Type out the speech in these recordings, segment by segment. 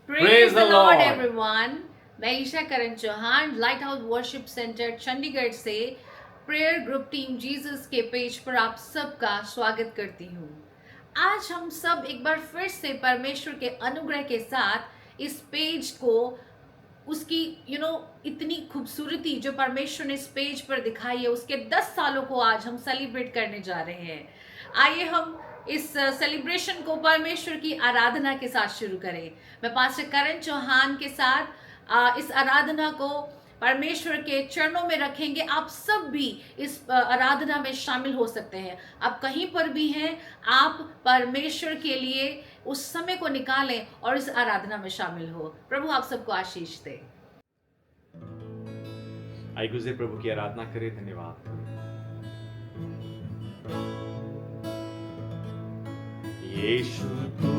Praise the Lord everyone. मैं Isha Karan Chauhan light house worship centre Chandigarh से prayer group team Jesus के page पर आप सबका स्वागत करती हूँ। आज हम सब एक बार फिर से परमेश्वर के अनुग्रह के साथ इस पेज को उसकी इतनी खूबसूरती जो परमेश्वर ने इस पेज पर दिखाई है उसके 10 सालों को आज हम सेलिब्रेट करने जा रहे हैं। आइए हम इस सेलिब्रेशन को परमेश्वर की आराधना के साथ शुरू करें। मैं पास्टर करण चौहान के साथ इस आराधना को परमेश्वर के चरणों में रखेंगे। आप सब भी इस आराधना में शामिल हो सकते हैं। आप कहीं पर भी हैं, आप परमेश्वर के लिए उस समय को निकालें और इस आराधना में शामिल हो। प्रभु आप सबको आशीष दे। आइए गुज़रे प्रभु की आराधना करें। धन्यवाद। यीशु तू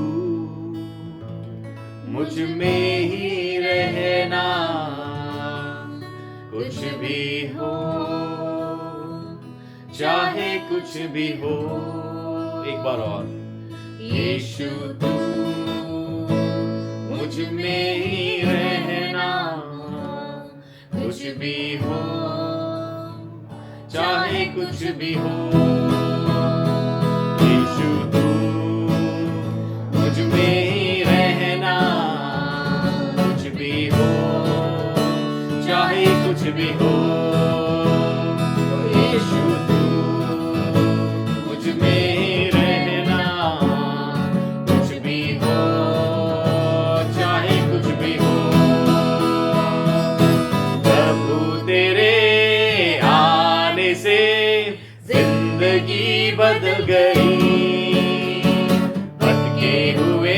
मुझ में ही रहना, कुछ भी हो चाहे कुछ भी हो। एक बार और, यीशु तू मुझ में ही रहना, कुछ भी हो चाहे कुछ भी हो। यीशु तू मुझ में ही रहना, कुछ भी हो चाहे कुछ भी हो। यीशु तू मुझ में ही रहना, कुछ भी हो चाहे कुछ भी हो। प्रभु तेरे आने से जिंदगी बदल गई, भटके हुए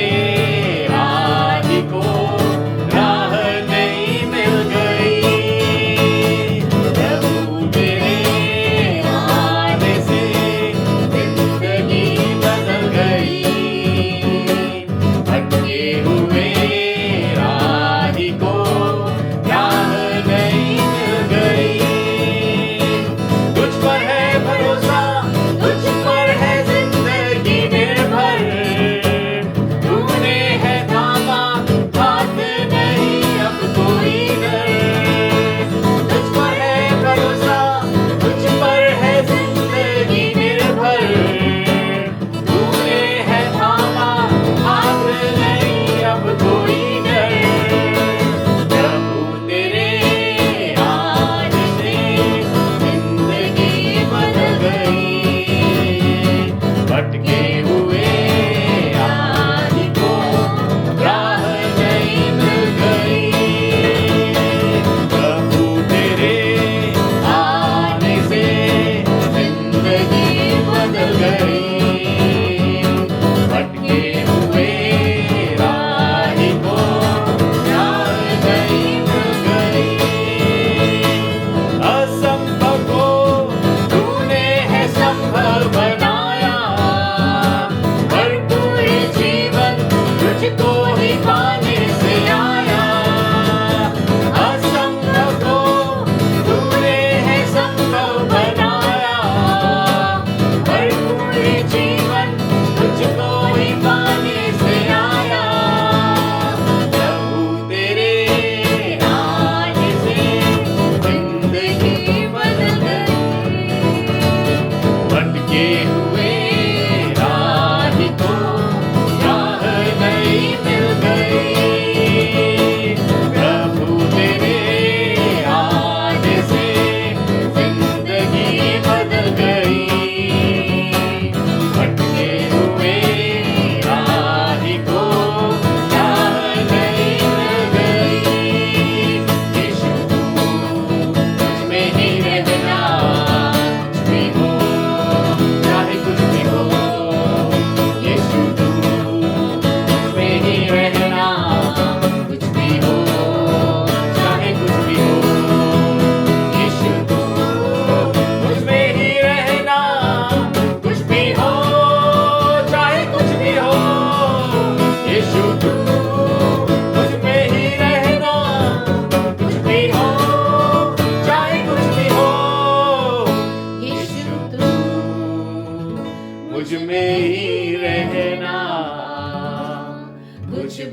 राही को राह नहीं मिल गई। प्रभु तेरे आने से जिंदगी बदल गई, भटके हुए राही को राह नहीं मिल गई। तुझ पर है भरोसा, तुझ पर है जिंदगी,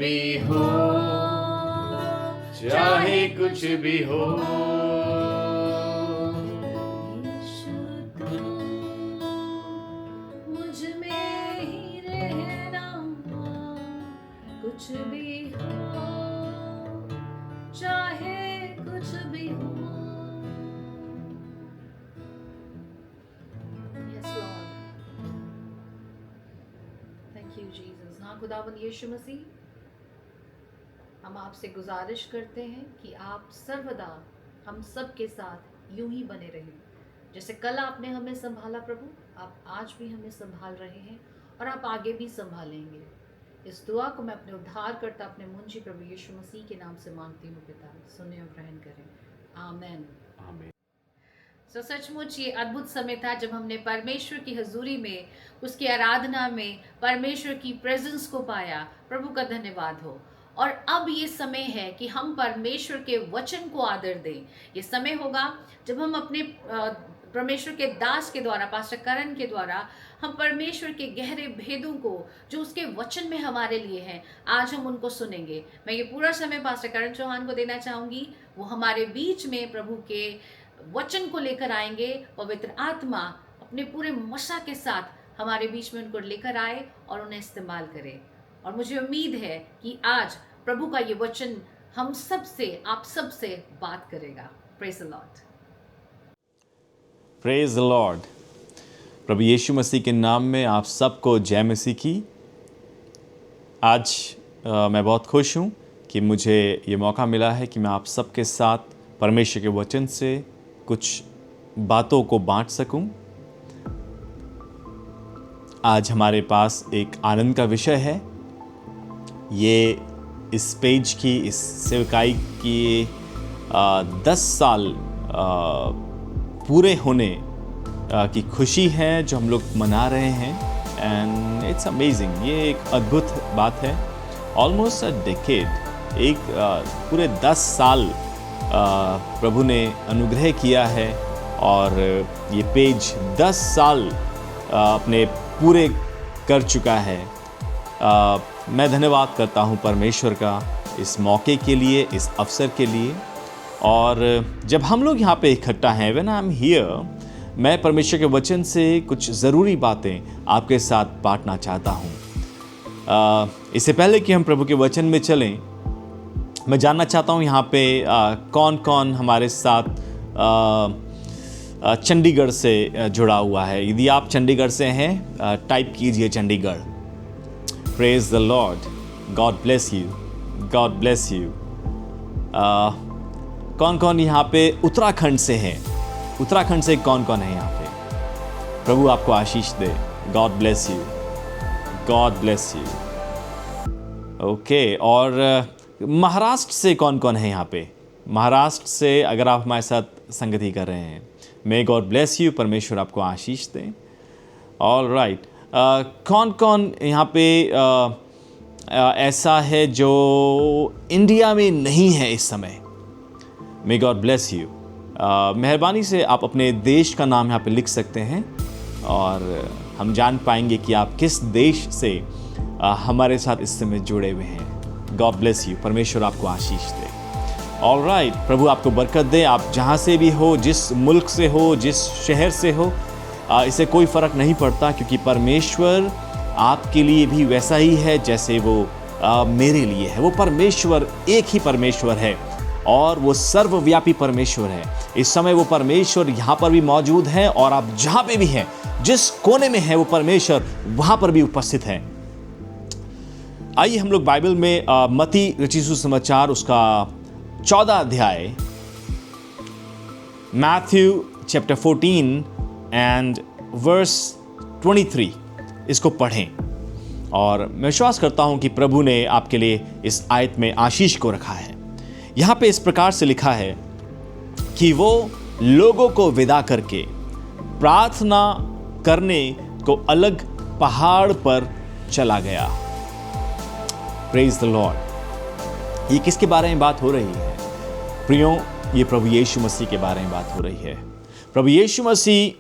भी हो, चाहे कुछ भी हो, यीशु तू मुझ में ही रहना, कुछ भी हो, चाहे कुछ भी हो। Yes, Lord. Thank you, Jesus. हाँ खुदावंद यीशु मसीह, हम आपसे गुजारिश करते हैं कि आप सर्वदा हम सब के साथ यूं ही बने रहें। जैसे कल आपने हमें संभाला प्रभु, आप आज भी हमें संभाल रहे हैं और आप आगे भी संभालेंगे। इस दुआ को मैं अपने उद्धारकर्ता, अपने मुंजी प्रभु यीशु मसीह के नाम से मांगती हूँ पिता, सुने और ग्रहण करें। आमेन। आमीन। तो सचमुच ये अद्भुत समय था जब हमने परमेश्वर की हजूरी में, उसकी आराधना में परमेश्वर की प्रेजेंस को पाया। प्रभु का धन्यवाद हो। और अब ये समय है कि हम परमेश्वर के वचन को आदर दें। ये समय होगा जब हम अपने परमेश्वर के दास के द्वारा, पास्टर करण के द्वारा, हम परमेश्वर के गहरे भेदों को जो उसके वचन में हमारे लिए हैं, आज हम उनको सुनेंगे। मैं ये पूरा समय पास्टर करण चौहान को देना चाहूँगी। वो हमारे बीच में प्रभु के वचन को लेकर आएंगे। पवित्र आत्मा अपने पूरे मशा के साथ हमारे बीच में उनको लेकर आए और उन्हें इस्तेमाल करे। और मुझे उम्मीद है कि आज प्रभु का ये वचन हम सब से, आप सब से बात करेगा। Praise the Lord. Praise the Lord. प्रभु यीशु मसीह के नाम में आप सबको जय मसीह की। आज मैं बहुत खुश हूँ कि मुझे ये मौका मिला है कि मैं आप सबके साथ परमेश्वर के वचन से कुछ बातों को बांट सकूं। आज हमारे पास एक आनंद का विषय है। ये इस पेज की, इस सेवकाई की 10 साल पूरे होने की खुशी है जो हम लोग मना रहे हैं। And it's amazing. ये एक अद्भुत बात है। ऑलमोस्ट अ डेकेड, एक पूरे 10 साल प्रभु ने अनुग्रह किया है और ये पेज 10 साल अपने पूरे कर चुका है। मैं धन्यवाद करता हूँ परमेश्वर का इस मौके के लिए, इस अवसर के लिए। और जब हम लोग यहाँ पे इकट्ठा हैं, व्हेन आई एम हियर, मैं परमेश्वर के वचन से कुछ ज़रूरी बातें आपके साथ बांटना चाहता हूँ। इससे पहले कि हम प्रभु के वचन में चलें, मैं जानना चाहता हूँ यहाँ पे कौन कौन हमारे साथ चंडीगढ़ से जुड़ा हुआ है। यदि आप चंडीगढ़ से हैं, टाइप कीजिए Chandigarh. Praise the Lord. God bless you, God bless you. कौन कौन यहाँ पे उत्तराखंड से हैं? उत्तराखंड से कौन कौन है यहाँ पे? प्रभु आपको आशीष दे। God bless you, God bless you. Okay. और महाराष्ट्र से कौन कौन है यहाँ पे? महाराष्ट्र से अगर आप हमारे साथ संगति कर रहे हैं, मे गॉड ब्लेस यू, परमेश्वर आपको आशीष दें। All right. कौन कौन यहाँ पे ऐसा है जो इंडिया में नहीं है इस समय? मे गॉड ब्लेस यू। मेहरबानी से आप अपने देश का नाम यहाँ पे लिख सकते हैं और हम जान पाएंगे कि आप किस देश से हमारे साथ इस समय जुड़े हुए हैं। गॉड ब्लेस यू, परमेश्वर आपको आशीष दे। All right. प्रभु आपको बरकत दे। आप जहाँ से भी हो, जिस मुल्क से हो, जिस शहर से हो, इससे कोई फ़र्क नहीं पड़ता, क्योंकि परमेश्वर आपके लिए भी वैसा ही है जैसे वो मेरे लिए है। वो परमेश्वर एक ही परमेश्वर है और वो सर्वव्यापी परमेश्वर है। इस समय वो परमेश्वर यहाँ पर भी मौजूद है और आप जहाँ पे भी हैं, जिस कोने में है, वो परमेश्वर वहाँ पर भी उपस्थित है। आइए हम लोग बाइबल में मत्ती रचित सुसमाचार उसका 14 अध्याय, मैथ्यू चैप्टर 14 एंड वर्स 23, इसको पढ़ें। और मैं विश्वास करता हूं कि प्रभु ने आपके लिए इस आयत में आशीष को रखा है। यहाँ पे इस प्रकार से लिखा है कि वो लोगों को विदा करके प्रार्थना करने को अलग पहाड़ पर चला गया। Praise the Lord. ये किसके बारे में बात हो रही है? प्रियो, ये प्रभु यीशु मसीह के बारे में बात हो रही है। प्रभु यीशु मसीह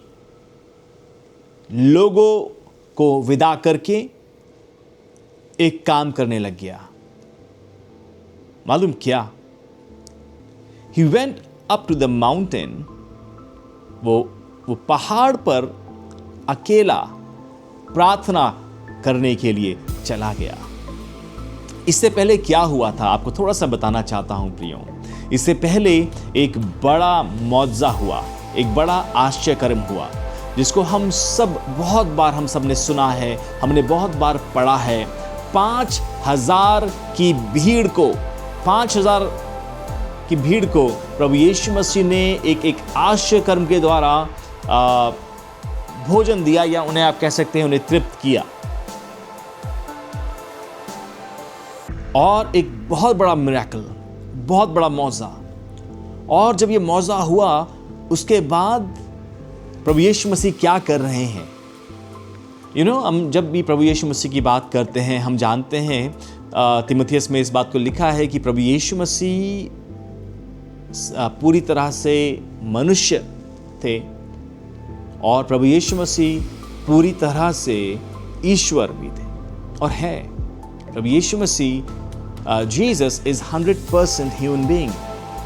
लोगों को विदा करके एक काम करने लग गया। मालूम क्या? He went up to the mountain, वो पहाड़ पर अकेला प्रार्थना करने के लिए चला गया। इससे पहले क्या हुआ था आपको थोड़ा सा बताना चाहता हूं प्रियो। इससे पहले एक बड़ा मौजज़ा हुआ, एक बड़ा आश्चर्यकर्म हुआ, जिसको हम सब बहुत बार हम सब ने सुना है, हमने बहुत बार पढ़ा है। 5,000 की भीड़ को प्रभु यीशु मसीह ने एक आश्चर्यकर्म के द्वारा भोजन दिया, या उन्हें आप कह सकते हैं उन्हें तृप्त किया। और एक बहुत बड़ा मिरेकल, बहुत बड़ा मौजा। और जब ये मौजा हुआ उसके बाद प्रभु यीशु मसीह क्या कर रहे हैं? हम जब भी प्रभु यीशु मसीह की बात करते हैं, हम जानते हैं तीमुथियुस में इस बात को लिखा है कि प्रभु यीशु मसीह पूरी तरह से मनुष्य थे और प्रभु यीशु मसीह पूरी तरह से ईश्वर भी थे और है। प्रभु यीशु मसीह Jesus is 100% human being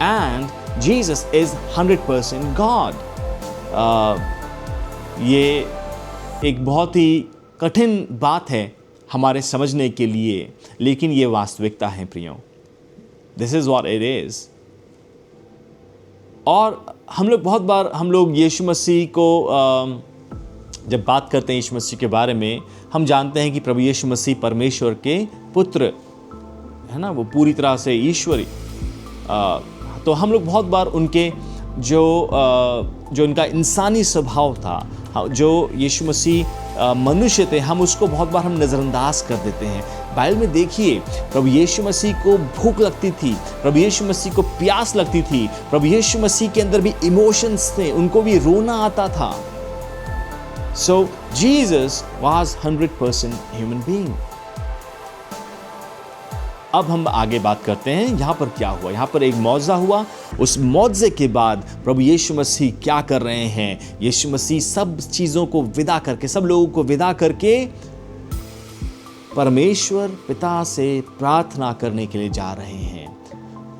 and Jesus is 100% God. ये एक बहुत ही कठिन बात है हमारे समझने के लिए, लेकिन ये वास्तविकता है प्रियो। This is what it is. और हम लोग बहुत बार यीशु मसीह को जब बात करते हैं यीशु मसीह के बारे में, हम जानते हैं कि प्रभु यीशु मसीह परमेश्वर के पुत्र है ना, वो पूरी तरह से ईश्वरी। तो हम लोग बहुत बार उनके जो उनका इंसानी स्वभाव था, जो यीशु मसीह मनुष्य थे, हम उसको बहुत बार हम नज़रअंदाज कर देते हैं। बाइबल में देखिए, प्रभु यीशु मसीह को भूख लगती थी, प्रभु यीशु मसीह को प्यास लगती थी, प्रभु यीशु मसीह के अंदर भी इमोशंस थे, उनको भी रोना आता था। So Jesus was 100% human being. अब हम आगे बात करते हैं यहाँ पर क्या हुआ। यहाँ पर एक मौजा हुआ, उस मौजे के बाद प्रभु यीशु मसीह क्या कर रहे हैं? यीशु मसीह सब चीज़ों को विदा करके, सब लोगों को विदा करके परमेश्वर पिता से प्रार्थना करने के लिए जा रहे हैं।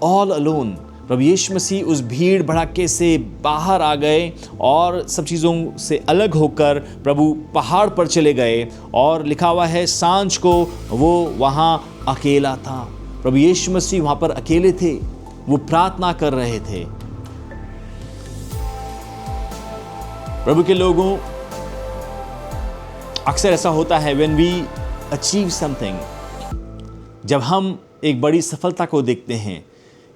ऑल अलोन प्रभु यीशु मसीह उस भीड़ भड़ाके से बाहर आ गए और सब चीज़ों से अलग होकर प्रभु पहाड़ पर चले गए। और लिखा हुआ है सांझ को वो वहाँ अकेला था। प्रभु यीशु मसीह वहाँ पर अकेले थे, वो प्रार्थना कर रहे थे। प्रभु के लोगों, अक्सर ऐसा होता है when we achieve something, जब हम एक बड़ी सफलता को देखते हैं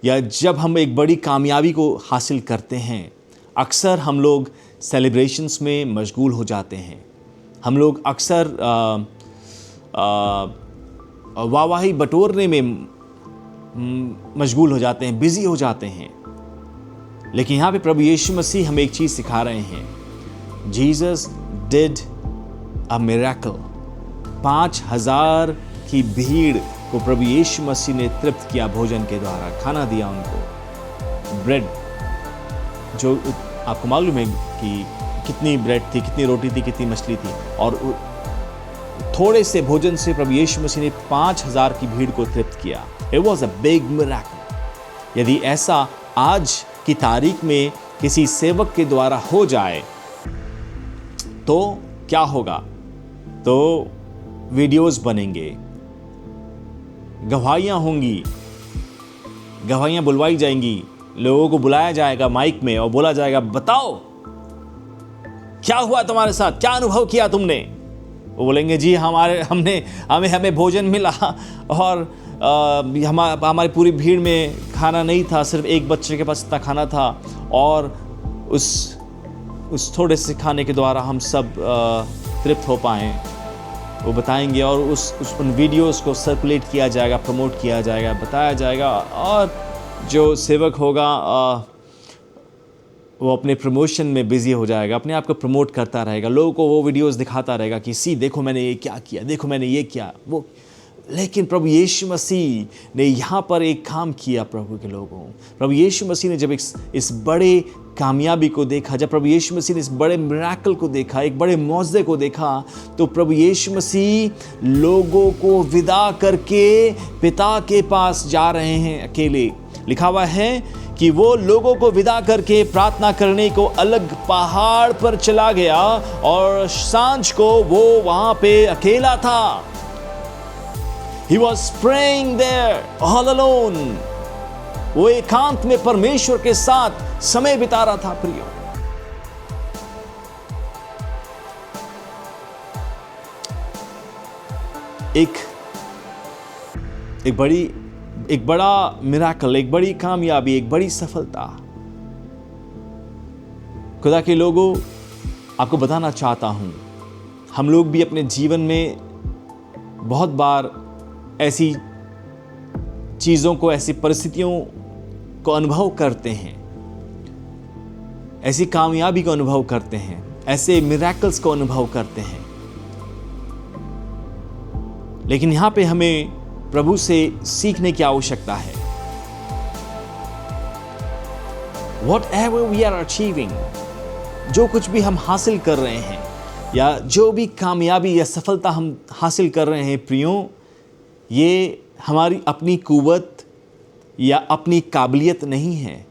या जब हम एक बड़ी कामयाबी को हासिल करते हैं, अक्सर हम लोग सेलिब्रेशंस में मशगूल हो जाते हैं। हम लोग अक्सर वाहवाही बटोरने में मशगूल हो जाते हैं, बिजी हो जाते हैं। लेकिन यहाँ पे प्रभु यीशु मसीह हमें एक चीज़ सिखा रहे हैं। Jesus did a miracle. 5,000 की भीड़ को प्रभु यीशु मसीह ने तृप्त किया भोजन के द्वारा, खाना दिया उनको। ब्रेड, जो आपको मालूम है कि कितनी ब्रेड थी, कितनी रोटी थी, कितनी मछली थी, और थोड़े से भोजन से प्रभु यीशु मसीह ने 5,000 की भीड़ को तृप्त किया। It was a big miracle। यदि ऐसा आज की तारीख में किसी सेवक के द्वारा हो जाए तो क्या होगा? तो वीडियोस बनेंगे, गवाहियाँ होंगी, गवाहियाँ बुलवाई जाएंगी, लोगों को बुलाया जाएगा माइक में और बोला जाएगा, बताओ क्या हुआ तुम्हारे साथ, क्या अनुभव किया तुमने? वो बोलेंगे, जी हमें भोजन मिला और हमारी पूरी भीड़ में खाना नहीं था, सिर्फ एक बच्चे के पास इतना खाना था, और उस थोड़े से खाने के द्वारा हम सब तृप्त हो पाएँ। वो बताएंगे और उन वीडियोस को सर्कुलेट किया जाएगा, प्रमोट किया जाएगा, बताया जाएगा, और जो सेवक होगा वो अपने प्रमोशन में बिजी हो जाएगा, अपने आप को प्रमोट करता रहेगा, लोगों को वो वीडियोस दिखाता रहेगा कि सी देखो मैंने ये क्या किया, देखो मैंने ये किया। वो लेकिन प्रभु यीशु मसीह ने यहाँ पर एक काम किया प्रभु के लोगों। प्रभु यीशु मसीह ने जब इस बड़े कामयाबी को देखा, जब प्रभु यीशु मसीह ने इस बड़े मिरेकल को देखा, एक बड़े मौजज़े को देखा, तो प्रभु यीशु मसीह लोगों को विदा करके पिता के पास जा रहे हैं अकेले। लिखा हुआ है कि वो लोगों को विदा करके प्रार्थना करने को अलग पहाड़ पर चला गया और सांझ को वो वहां पे अकेला था। He was praying there all alone. वो एकांत में परमेश्वर के साथ समय बिता रहा था प्रियो। एक बड़ा मिराकल, एक बड़ी कामयाबी, एक बड़ी सफलता। खुदा के लोगों, आपको बताना चाहता हूं, हम लोग भी अपने जीवन में बहुत बार ऐसी चीज़ों को, ऐसी परिस्थितियों को अनुभव करते हैं, ऐसी कामयाबी को अनुभव करते हैं, ऐसे मिरेकल्स को अनुभव करते हैं। लेकिन यहां पे हमें प्रभु से सीखने की आवश्यकता है। Whatever we are achieving, जो कुछ भी हम हासिल कर रहे हैं या जो भी कामयाबी या सफलता हम हासिल कर रहे हैं प्रियों, ये हमारी अपनी कुव्वत या अपनी काबिलियत नहीं है।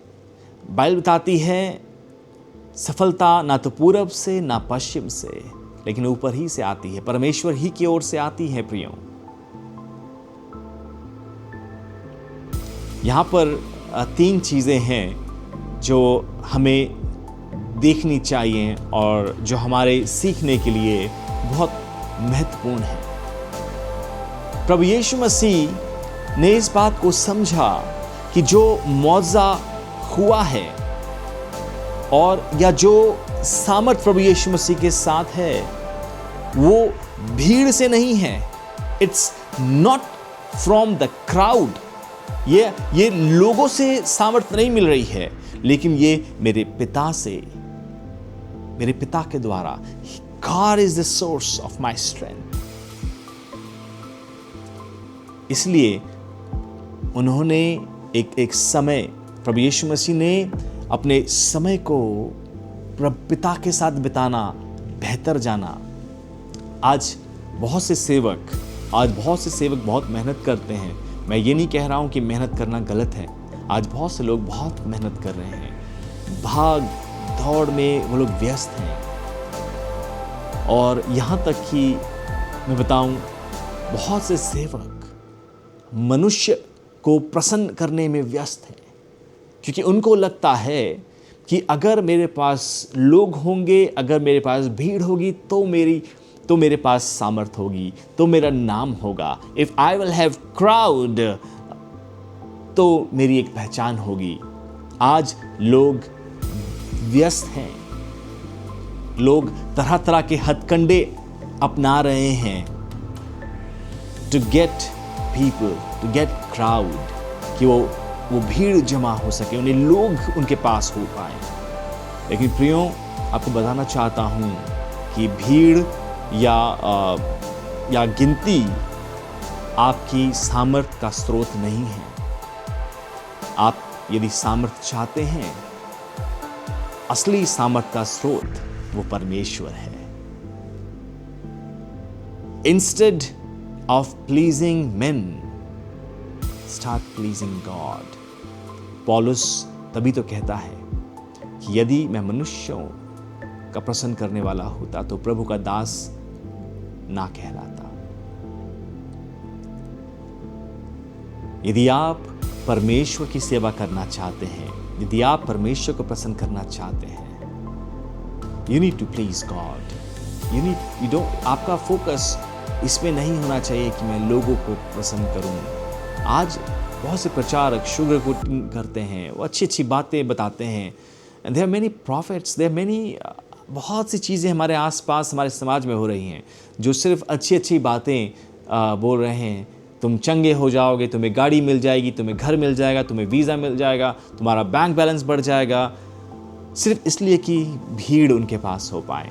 बाइबल बताती है सफलता ना तो पूरब से ना पश्चिम से, लेकिन ऊपर ही से आती है, परमेश्वर ही की ओर से आती है प्रियों। यहाँ पर 3 चीज़ें हैं जो हमें देखनी चाहिए और जो हमारे सीखने के लिए बहुत महत्वपूर्ण है। प्रभु यीशु मसीह ने इस बात को समझा कि जो मौजज़ा हुआ है और या जो सामर्थ प्रभु यीशु मसीह के साथ है वो भीड़ से नहीं है। It's not from the crowd. ये लोगों से सामर्थ नहीं मिल रही है, लेकिन ये मेरे पिता से, मेरे पिता के द्वारा। God is the source of my strength। इसलिए उन्होंने एक समय, प्रभु यीशु मसीह ने अपने समय को प्रभु पिता के साथ बिताना बेहतर जाना। आज बहुत से सेवक बहुत मेहनत करते हैं। मैं ये नहीं कह रहा हूँ कि मेहनत करना गलत है। आज बहुत से लोग बहुत मेहनत कर रहे हैं, भाग दौड़ में वो लोग व्यस्त हैं। और यहाँ तक कि मैं बताऊँ, बहुत से सेवक मनुष्य को प्रसन्न करने में व्यस्त हैं, क्योंकि उनको लगता है कि अगर मेरे पास लोग होंगे, अगर मेरे पास भीड़ होगी तो मेरे पास सामर्थ होगी, तो मेरा नाम होगा। If I will have crowd, तो मेरी एक पहचान होगी। आज लोग व्यस्त हैं, लोग तरह तरह के हथकंडे अपना रहे हैं to get people, to get crowd, कि वो भीड़ जमा हो सके, उन्हें लोग उनके पास हो पाए। लेकिन प्रियों, आपको बताना चाहता हूं कि भीड़ या गिनती आपकी सामर्थ का स्रोत नहीं है। आप यदि सामर्थ चाहते हैं, असली सामर्थ का स्रोत वो परमेश्वर है। Instead of pleasing main, start pleasing God. पौलुस तभी तो कहता है कि यदि मैं मनुष्यों का प्रसन्न करने वाला होता तो प्रभु का दास ना कहलाता। यदि आप परमेश्वर की सेवा करना चाहते हैं, यदि आप परमेश्वर को प्रसन्न करना चाहते हैं, you need to please God. आपका फोकस इसमें नहीं होना चाहिए कि मैं लोगों को प्रसन्न करूं। आज बहुत से प्रचारक शुगर कोटिंग करते हैं, वो अच्छी अच्छी बातें बताते हैं। There are many profits, there are many, बहुत सी चीज़ें हमारे आसपास हमारे समाज में हो रही हैं जो सिर्फ अच्छी अच्छी बातें बोल रहे हैं। तुम चंगे हो जाओगे, तुम्हें गाड़ी मिल जाएगी, तुम्हें घर मिल जाएगा, तुम्हें वीज़ा मिल जाएगा, तुम्हारा बैंक बैलेंस बढ़ जाएगा, सिर्फ इसलिए कि भीड़ उनके पास हो पाए।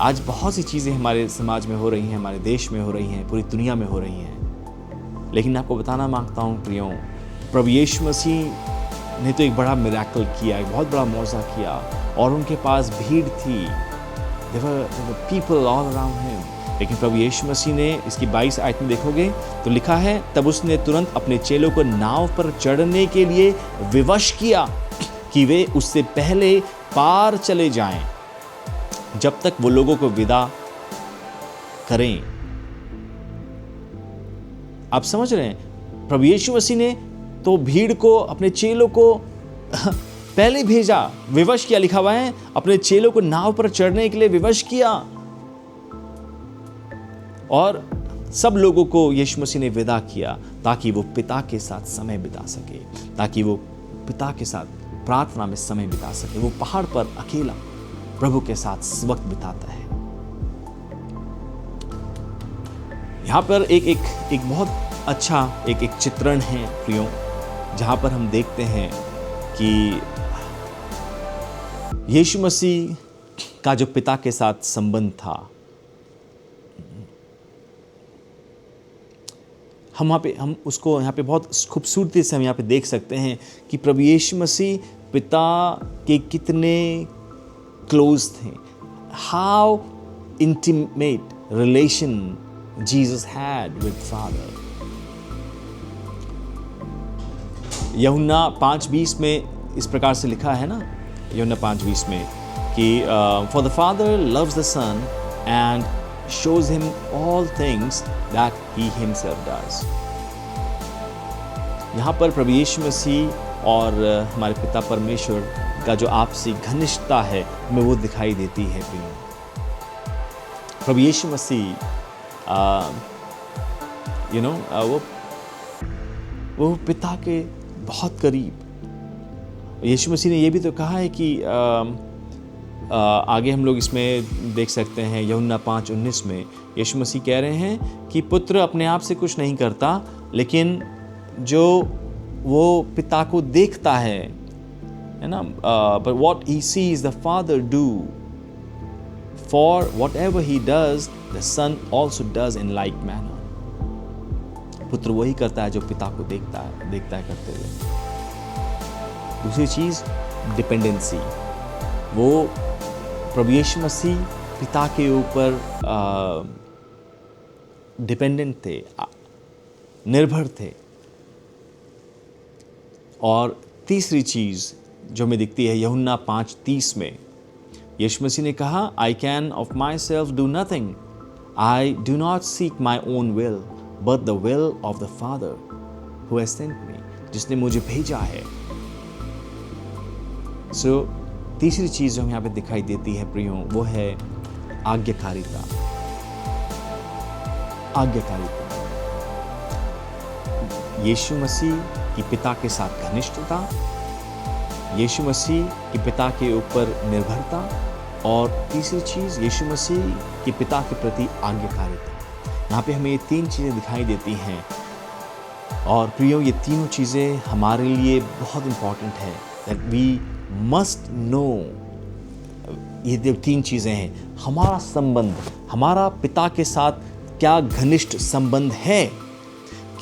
आज बहुत सी चीज़ें हमारे समाज में हो रही हैं, हमारे देश में हो रही हैं, पूरी दुनिया में हो रही हैं। लेकिन आपको बताना मांगता हूँ प्रियो, प्रभु यीशु मसीह ने तो एक बड़ा मिरेकल किया, एक बहुत बड़ा मौजा किया, और उनके पास भीड़ थी, there were people all around him। लेकिन प्रभु यीशु मसीह ने, इसकी 22 आयत में देखोगे तो लिखा है, तब उसने तुरंत अपने चेलों को नाव पर चढ़ने के लिए विवश किया कि वे उससे पहले पार चले जाएं, जब तक वो लोगों को विदा करें। आप समझ रहे हैं, प्रभु यीशु मसीह ने तो भीड़ को, अपने चेलों को पहले भेजा, विवश किया, लिखा हुआ है, अपने चेलों को नाव पर चढ़ने के लिए विवश किया, और सब लोगों को यीशु मसीह ने विदा किया ताकि वो पिता के साथ समय बिता सके, ताकि वो पिता के साथ प्रार्थना में समय बिता सके। वो पहाड़ पर अकेला प्रभु के साथ वक्त बिताता है। यहां पर एक बहुत अच्छा एक चित्रण है प्रियो, जहां पर हम देखते हैं कि यीशु मसीह का जो पिता के साथ संबंध था, हम उसको यहाँ पे बहुत खूबसूरती से हम यहाँ पे देख सकते हैं कि प्रभु यीशु मसीह पिता के कितने क्लोज थे। How intimate relation Jesus had with father. यूहन्ना 5:20 में इस प्रकार से लिखा है ना, यूहन्ना 5:20 में कि for the father loves the son and shows him all things that he himself does। यहाँ पर प्रभु यीशु मसीह और हमारे पिता परमेश्वर का जो आपसी घनिष्ठता है हमें वो दिखाई देती है। प्रभु यीशु मसीह वो पिता के बहुत करीब। यीशु मसीह ने ये भी तो कहा है कि आगे हम लोग इसमें देख सकते हैं, यूहन्ना 5:19 में यीशु मसीह कह रहे हैं कि पुत्र अपने आप से कुछ नहीं करता, लेकिन जो वो पिता को देखता है ना, but what he sees the father do, for whatever he does the son also does in like manner। पुत्र वही करता है जो पिता को देखता है करते हुए। दूसरी चीज डिपेंडेंसी, वो प्रभु यीशु मसीह पिता के ऊपर डिपेंडेंट थे, निर्भर थे। और तीसरी चीज जो हमें दिखती है यूहन्ना 5:30 में, यीशु मसीह ने कहा, I can of my self do nothing, I do not seek my own will but the will of the father who has sent me, जिसने मुझे भेजा है। सो तीसरी चीज जो हमें यहाँ पे दिखाई देती है प्रियो, वो है आज्ञाकारिता। यीशु मसीह की पिता के साथ घनिष्ठता, यीशु मसीह की पिता के ऊपर निर्भरता, और तीसरी चीज यीशु मसीह की पिता के प्रति आज्ञाकारिता। यहाँ पे हमें ये तीन चीजें दिखाई देती हैं, और प्रियो ये तीनों चीजें हमारे लिए बहुत इंपॉर्टेंट है, दैट वी मस्ट नो। ये जो तीन चीजें हैं, हमारा संबंध, हमारा पिता के साथ क्या घनिष्ठ संबंध है,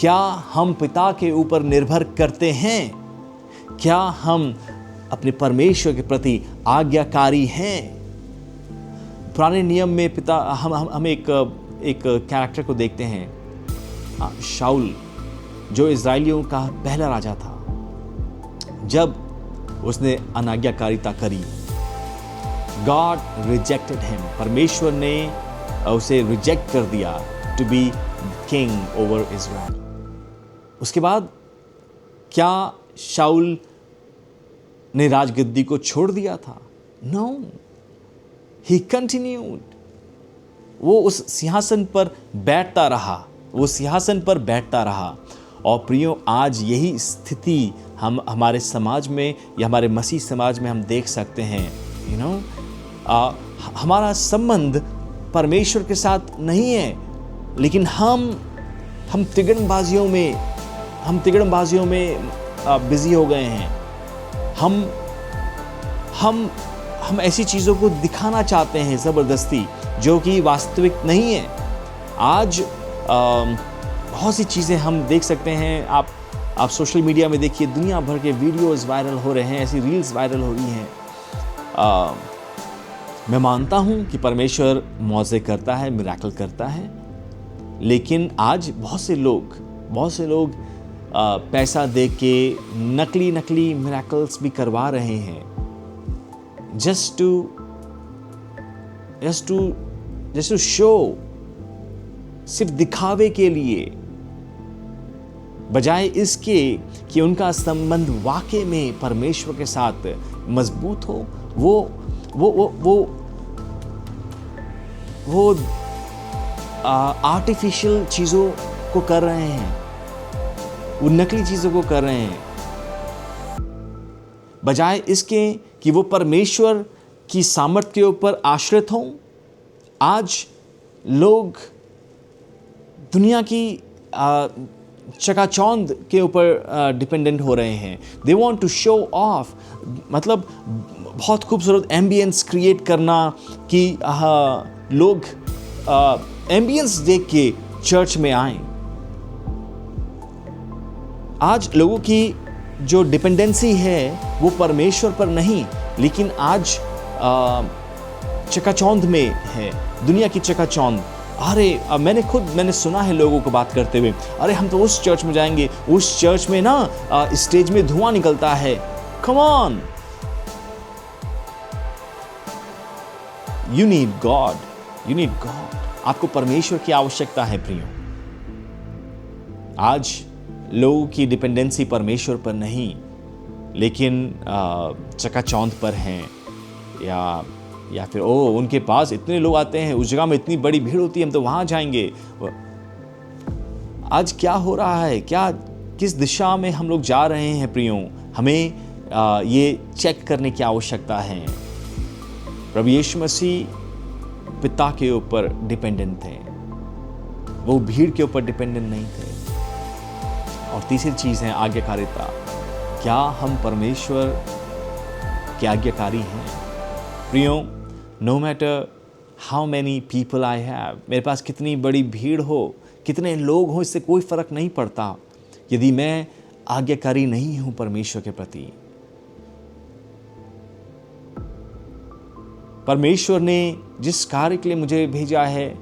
क्या हम पिता के ऊपर निर्भर करते हैं, क्या हम अपने परमेश्वर के प्रति आज्ञाकारी हैं। पुराने नियम में पिता हम एक कैरेक्टर को देखते हैं, शाऊल, जो इज़राइलियों का पहला राजा था। जब उसने अनाज्ञाकारिता करी, गॉड रिजेक्टेड हिम, परमेश्वर ने उसे रिजेक्ट कर दिया to be king over Israel. उसके बाद क्या शाऊल ने राजगद्दी को छोड़ दिया था? No, he continued. वो उस सिंहासन पर बैठता रहा, और प्रियो आज यही स्थिति हम हमारे समाज में या हमारे मसीह समाज में हम देख सकते हैं। हमारा संबंध परमेश्वर के साथ नहीं है, लेकिन हम तिगड़बाजियों में बिजी हो गए हैं। हम ऐसी चीज़ों को दिखाना चाहते हैं ज़बरदस्ती, जो कि वास्तविक नहीं है। आज बहुत सी चीज़ें हम देख सकते हैं। आप सोशल मीडिया में देखिए, दुनिया भर के वीडियोस वायरल हो रहे हैं, ऐसी रील्स वायरल हो रही हैं। मैं मानता हूँ कि परमेश्वर मौज़े करता है, मिराकल करता है, लेकिन आज बहुत से लोग पैसा दे के नकली मिराकल्स भी करवा रहे हैं, जस्ट टू शो, सिर्फ दिखावे के लिए, बजाय इसके कि उनका संबंध वाकई में परमेश्वर के साथ मजबूत हो। वो आर्टिफिशियल चीज़ों को कर रहे हैं, वो नकली चीज़ों को कर रहे हैं, बजाय इसके कि वो परमेश्वर की सामर्थ्य के ऊपर आश्रित हों। आज लोग दुनिया की चकाचौंध के ऊपर डिपेंडेंट हो रहे हैं। They want to show off, मतलब बहुत खूबसूरत एम्बियंस क्रिएट करना कि लोग एम्बियंस देख के चर्च में आए। आज लोगों की जो डिपेंडेंसी है वो परमेश्वर पर नहीं, लेकिन आज चकाचौंध में है, दुनिया की चकाचौंध। अरे मैंने सुना है लोगों को बात करते हुए, अरे हम तो उस चर्च में जाएंगे, उस चर्च में ना स्टेज में धुआं निकलता है। Come on, you need God. आपको परमेश्वर की आवश्यकता है प्रियो। आज लोगों की डिपेंडेंसी परमेश्वर पर नहीं, लेकिन चकाचौंध पर हैं, या फिर उनके पास इतने लोग आते हैं, उस जगह में इतनी बड़ी भीड़ होती है, हम तो वहाँ जाएंगे। आज क्या हो रहा है, किस दिशा में हम लोग जा रहे हैं प्रियो? हमें ये चेक करने की आवश्यकता है। प्रभु यीशु मसीह पिता के ऊपर डिपेंडेंट थे, वो भीड़ के ऊपर डिपेंडेंट नहीं थे। और तीसरी चीज़ है आज्ञाकारिता। क्या हम परमेश्वर के आज्ञाकारी हैं? प्रियो, no matter how many people I have, मेरे पास कितनी बड़ी भीड़ हो, कितने लोग हों, इससे कोई फ़र्क नहीं पड़ता यदि मैं आज्ञाकारी नहीं हूँ परमेश्वर के प्रति। परमेश्वर ने जिस कार्य के लिए मुझे भेजा है,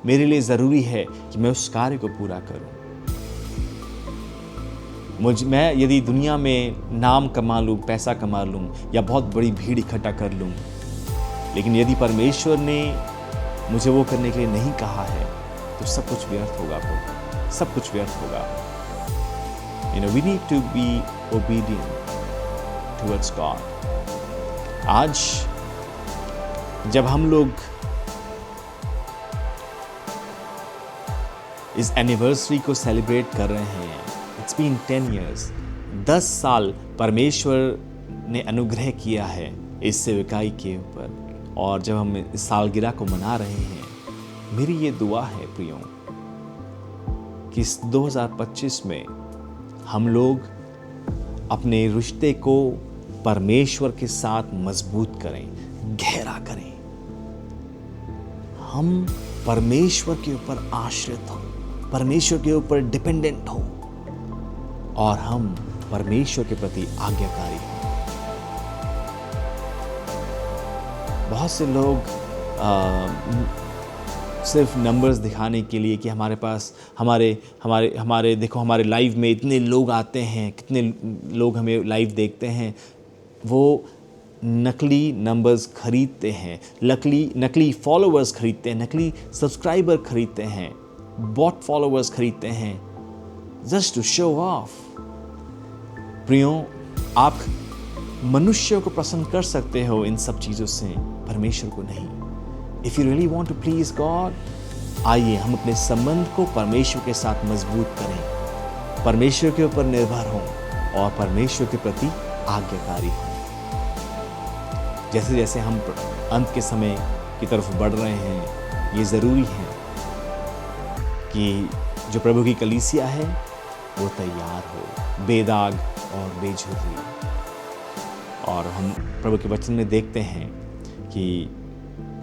मेरे लिए ज़रूरी है कि मैं उस कार्य को पूरा करूँ। मैं यदि दुनिया में नाम कमा लूँ, पैसा कमा लूँ, या बहुत बड़ी भीड़ इकट्ठा कर लूँ, लेकिन यदि परमेश्वर ने मुझे वो करने के लिए नहीं कहा है, तो सब कुछ व्यर्थ होगा, सब कुछ व्यर्थ होगा। We need to be obedient towards God. आज जब हम लोग इस एनिवर्सरी को सेलिब्रेट कर रहे हैं, इट्स बीन 10 years, 10 साल परमेश्वर ने अनुग्रह किया है इस सेवकाई के ऊपर, और जब हम इस सालगिरह को मना रहे हैं, मेरी ये दुआ है प्रियो कि इस 2025 में हम लोग अपने रिश्ते को परमेश्वर के साथ मजबूत करें, गहरा करें। हम परमेश्वर के ऊपर आश्रित हों, परमेश्वर के ऊपर डिपेंडेंट हों, और हम परमेश्वर के प्रति आज्ञाकारी हों। बहुत से लोग सिर्फ नंबर्स दिखाने के लिए कि हमारे पास हमारे देखो हमारे लाइव में इतने लोग आते हैं, कितने लोग हमें लाइव देखते हैं, वो नकली नंबर्स खरीदते हैं, नकली फॉलोअर्स खरीदते हैं, नकली सब्सक्राइबर खरीदते हैं, बॉट फॉलोअर्स खरीदते हैं, जस्ट टू शो ऑफ। प्रियो, आप मनुष्य को प्रसन्न कर सकते हो इन सब चीज़ों से, परमेश्वर को नहीं। If you really want to please God, आइए हम अपने संबंध को परमेश्वर के साथ मजबूत करें, परमेश्वर के ऊपर निर्भर हों और परमेश्वर के प्रति आज्ञाकारी हों। जैसे जैसे हम अंत के समय की तरफ बढ़ रहे हैं, ये ज़रूरी है कि जो प्रभु की कलीसिया है वो तैयार हो, बेदाग और बेझुर्री। और हम प्रभु के वचन में देखते हैं कि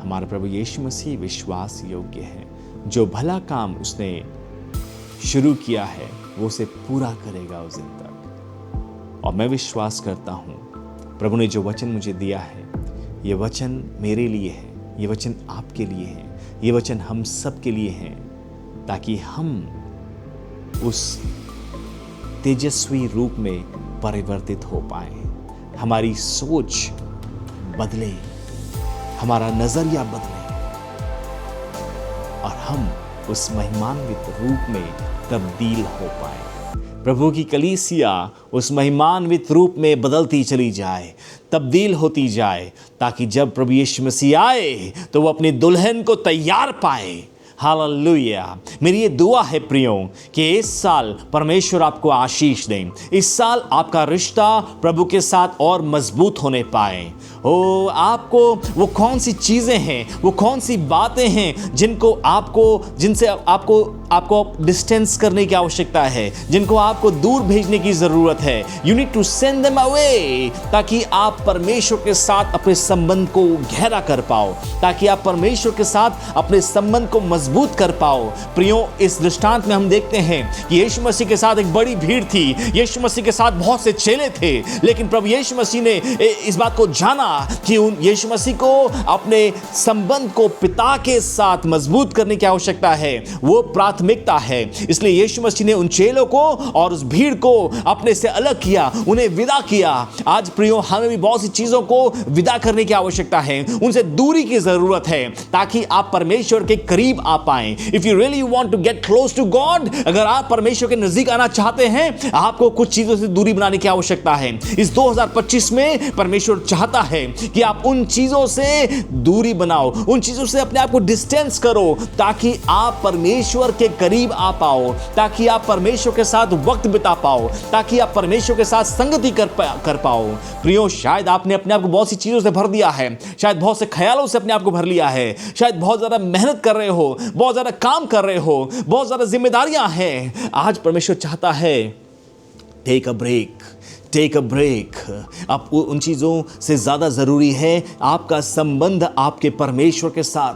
हमारा प्रभु यीशु मसीह विश्वास योग्य है। जो भला काम उसने शुरू किया है वो उसे पूरा करेगा उस दिन तक। और मैं विश्वास करता हूँ प्रभु ने जो वचन मुझे दिया है, ये वचन मेरे लिए है, ये वचन आपके लिए है, ये वचन हम सब के लिए है, ताकि हम उस तेजस्वी रूप में परिवर्तित हो पाए, हमारी सोच बदले, हमारा नजरिया बदले और हम उस महिमान्वित रूप में तब्दील हो पाए। प्रभु की कलीसिया उस महिमान्वित रूप में बदलती चली जाए, तब्दील होती जाए, ताकि जब प्रभु यीशु मसीह आए तो वो अपनी दुल्हन को तैयार पाए। हालेलुया। मेरी ये दुआ है प्रियो कि इस साल परमेश्वर आपको आशीष दें, इस साल आपका रिश्ता प्रभु के साथ और मजबूत होने पाए। ओ आपको वो कौन सी चीज़ें हैं, वो कौन सी बातें हैं जिनसे आपको डिस्टेंस करने की आवश्यकता है, जिनको आपको दूर भेजने की ज़रूरत है। You need to send them away, ताकि आप परमेश्वर के साथ अपने संबंध को गहरा कर पाओ, ताकि आप परमेश्वर के साथ अपने संबंध को मजबूत कर पाओ। प्रियो, इस दृष्टांत में हम देखते हैं कि यीशु मसीह के साथ एक बड़ी भीड़ थी, यीशु मसीह के साथ बहुत से चेले थे, लेकिन प्रभु यीशु मसीह ने इस बात को जाना कि यीशु मसीह को अपने संबंध को पिता के साथ मजबूत करने की आवश्यकता है, वो प्राथमिकता है। इसलिए यीशु मसीह ने उन चेलों को और उस भीड़ को अपने से अलग किया, उन्हें विदा किया। आज प्रियो, हमें भी बहुत सी चीजों को विदा करने की आवश्यकता है, उनसे दूरी की जरूरत है, ताकि आप परमेश्वर के करीब आ पाएं। If you really want to get close to God, अगर आप परमेश्वर के नजदीक आना चाहते हैं, आपको कुछ चीजों से दूरी बनाने की आवश्यकता है। इस 2025 में परमेश्वर चाहता है कि आप उन चीजों से दूरी बनाओ, उन चीजों से अपने आप को डिस्टेंस करो, ताकि आप परमेश्वर के करीब आ पाओ, ताकि आप परमेश्वर के साथ वक्त बिता पाओ, ताकि आप परमेश्वर के साथ संगति कर पाओ। प्रियो, शायद आपने अपने आप को बहुत सी चीजों से भर दिया है, शायद बहुत से ख्यालों से अपने आप को भर लिया है, शायद बहुत ज्यादा मेहनत कर रहे हो, बहुत ज्यादा काम कर रहे हो, बहुत ज्यादा जिम्मेदारियां हैं। आज परमेश्वर चाहता है टेक अ ब्रेक। आप उन चीज़ों से ज़्यादा ज़रूरी है आपका संबंध आपके परमेश्वर के साथ।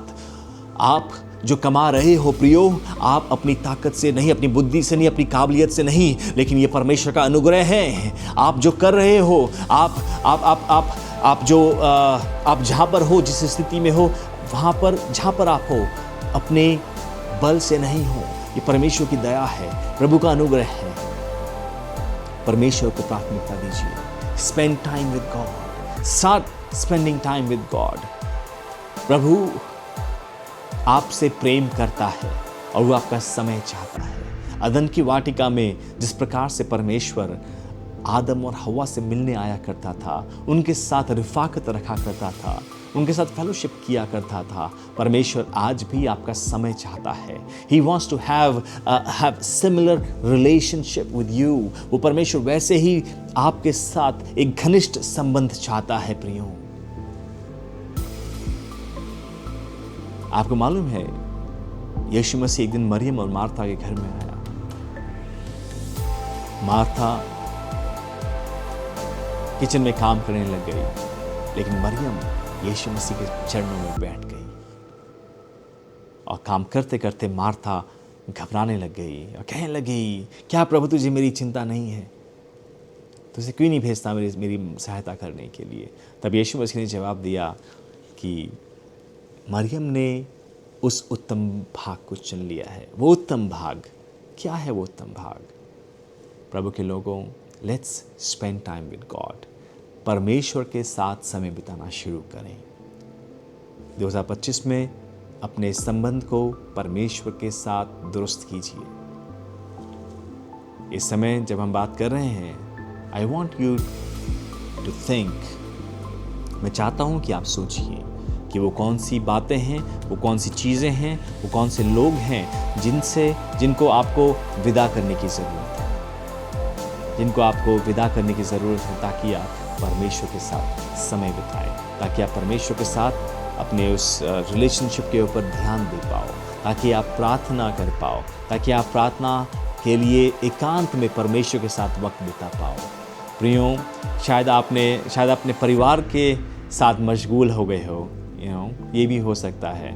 आप जो कमा रहे हो प्रियो, आप अपनी ताकत से नहीं, अपनी बुद्धि से नहीं, अपनी काबिलियत से नहीं, लेकिन ये परमेश्वर का अनुग्रह है। आप जो कर रहे हो, आप जहाँ पर हो, जिस स्थिति में हो, वहाँ पर जहाँ पर आप हो, अपने बल से नहीं हो, ये परमेश्वर की दया है, प्रभु का अनुग्रह है। परमेश्वर को प्राथमिकता दीजिए। Spend time with God, start spending time with God. प्रभु आपसे प्रेम करता है और वो आपका समय चाहता है। अदन की वाटिका में जिस प्रकार से परमेश्वर आदम और हवा से मिलने आया करता था, उनके साथ रिफाकत रखा करता था, उनके साथ फेलोशिप किया करता था, परमेश्वर आज भी आपका समय चाहता है। He wants to have similar relationship with you। वो परमेश्वर वैसे ही आपके साथ एक घनिष्ठ संबंध चाहता है। प्रियो, आपको मालूम है यीशु मसीह एक दिन मरियम और मार्था के घर में आया। मार्था किचन में काम करने लग गई, लेकिन मरियम यीशु मसीह के चरणों में बैठ गई। और काम करते करते मार्था घबराने लग गई और कहने लगी, क्या प्रभु तुझे मेरी चिंता नहीं है? तुझे क्यों नहीं भेजता मेरी सहायता करने के लिए? तब यीशु मसीह ने जवाब दिया कि मरियम ने उस उत्तम भाग को चुन लिया है। वो उत्तम भाग क्या है? वो उत्तम भाग, प्रभु के लोगों, let's spend time with God. परमेश्वर के साथ समय बिताना शुरू करें। 2025 में अपने संबंध को परमेश्वर के साथ दुरुस्त कीजिए। इस समय जब हम बात कर रहे हैं, I want you to think, मैं चाहता हूं कि आप सोचिए कि वो कौन सी बातें हैं, वो कौन सी चीज़ें हैं, वो कौन से लोग हैं जिनको आपको विदा करने की ज़रूरत है, जिनको आपको विदा करने की ज़रूरत है, ताकि आप परमेश्वर के साथ समय बिताएं, ताकि आप परमेश्वर के साथ अपने उस रिलेशनशिप के ऊपर ध्यान दे पाओ, ताकि आप प्रार्थना कर पाओ, ताकि आप प्रार्थना के लिए एकांत में परमेश्वर के साथ वक्त बिता पाओ। प्रियो, शायद अपने परिवार के साथ मशगूल हो गए हो, ये भी हो सकता है।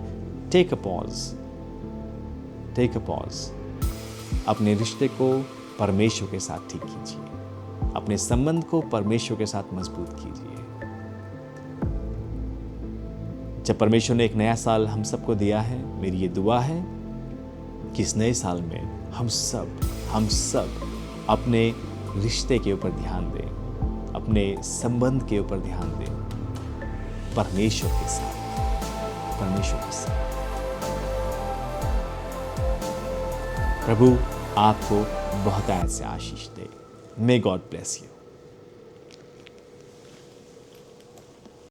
टेक अ पॉज, अपने रिश्ते को परमेश्वर के साथ ठीक कीजिए, अपने संबंध को परमेश्वर के साथ मजबूत कीजिए। जब परमेश्वर ने एक नया साल हम सबको दिया है, मेरी ये दुआ है कि इस नए साल में हम सब अपने रिश्ते के ऊपर ध्यान दें, अपने संबंध के ऊपर ध्यान दें, परमेश्वर के साथ। प्रभु आपको बहुत से आशीष दे। May God bless you.